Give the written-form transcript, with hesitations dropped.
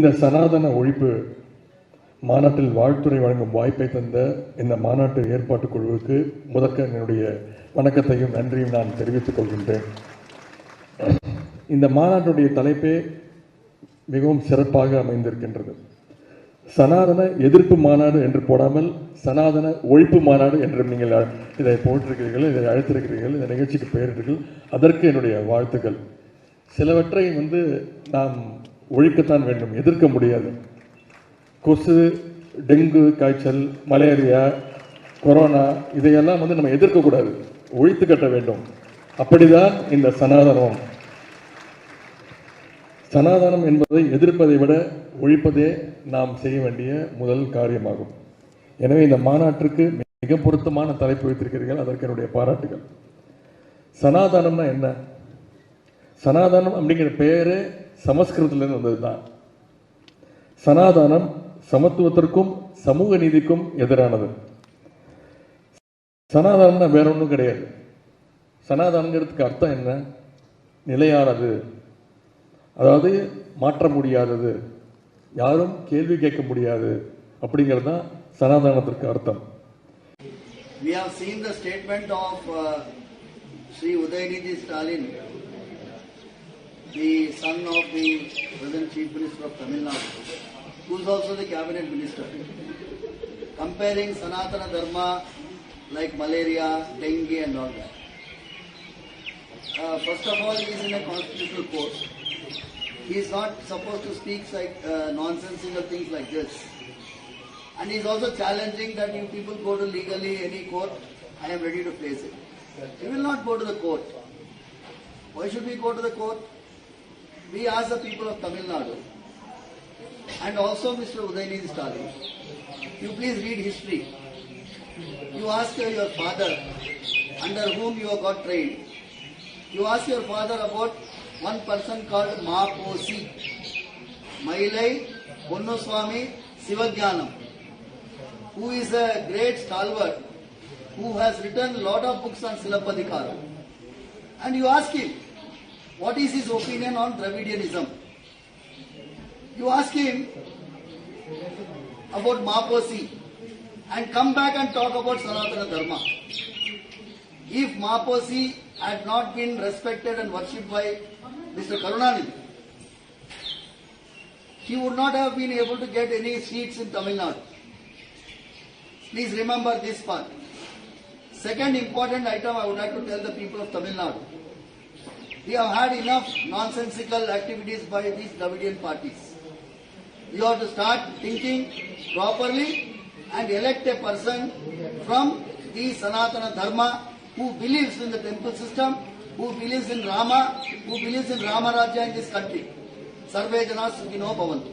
இந்த சனாதன ஒழிப்பு மாநாட்டில் வாழ்த்துறை வழங்கும் வாய்ப்பை தந்த இந்த மாநாட்டு ஏற்பாட்டு குழுவுக்கு முதற்க என்னுடைய வணக்கத்தையும் நன்றியும் நான் தெரிவித்துக் கொள்கின்றேன். இந்த மாநாட்டுடைய தலைப்பே மிகவும் சிறப்பாக அமைந்திருக்கின்றது. சனாதன எதிர்ப்பு மாநாடு என்று போடாமல் சனாதன ஒழிப்பு மாநாடு என்று நீங்கள் இதை போட்டிருக்கிறீர்கள், இதை அழைத்திருக்கிறீர்கள், இந்த நிகழ்ச்சிக்கு பெயரிட்டீர்கள். அதற்கு என்னுடைய வாழ்த்துக்கள். சிலவற்றை நாம் ஒழிக்கத்தான் வேண்டும், எதிர்க்க முடியாது. கொசு, டெங்கு காய்ச்சல், மலேரியா, கொரோனா இதையெல்லாம் நம்ம எதிர்க்கக்கூடாது, ஒழித்து கட்ட வேண்டும். அப்படிதான் இந்த சனாதனம். சனாதனம் என்பதை எதிர்ப்பதை விட ஒழிப்பதே நாம் செய்ய வேண்டிய முதல் காரியமாகும். எனவே இந்த மாநாட்டிற்கு மிக பொருத்தமான தலைப்பு வைத்திருக்கிறீர்கள், அதற்கு என்னுடைய பாராட்டுகள். சனாதனம்னா என்ன? சனாதனம் அப்படிங்கிற பெயரே சமஸ்கிருதத்திலிருந்து வந்தது தான். சனாதனம் சமத்துவத்திற்கும் சமூக நீதிக்கும் எதிரானது. சனாதனம்னா வேற ஒன்றும் கிடையாது. சனாதனங்கிறதுக்கு அர்த்தம் என்ன? நிலையானது, அதாவது மாற்ற முடியாதது, யாரும் கேள்வி கேட்க முடியாது அப்படிங்கிறது தான் சனாதனத்திற்கு அர்த்தம். We have seen the statement of Sri Udayanithi Stalin, the son of the present Chief Minister of Tamil Nadu, who is also the cabinet minister, comparing Sanatana Dharma like malaria, dengue and all that. First of all, he is in a constitutional court. He is not supposed to speak like nonsensical things like this. And he is also challenging that if people go to legally any court, I am ready to face it. We will not go to the court. Why should we go to the court? We ask the people of Tamil Nadu and also Mr. Udayanithi Stalin, you please read history. You ask your father under whom you have got trained. You ask your father about one person called Maposi, Mailai Ponnuswamy Sivagyanam, who is a great stalwart, who has written a lot of books on Silappatikaram. And you ask him, what is his opinion on Dravidianism? You ask him about Maposi and come back and talk about Sanatana Dharma. If Maposi had not been respected and worshipped by Mr. Karunanidhi, he would not have been able to get any seats in Tamil Nadu. Please remember this part. Second important item I would like to tell the people of Tamil Nadu. We have had enough nonsensical activities by these Dravidian parties. You have to start thinking properly and elect a person from the Sanatana Dharma who believes in the temple system, who believes in Rama, who believes in Rama Rajya in this country. Sarve Jana Sukhino Bhavantu.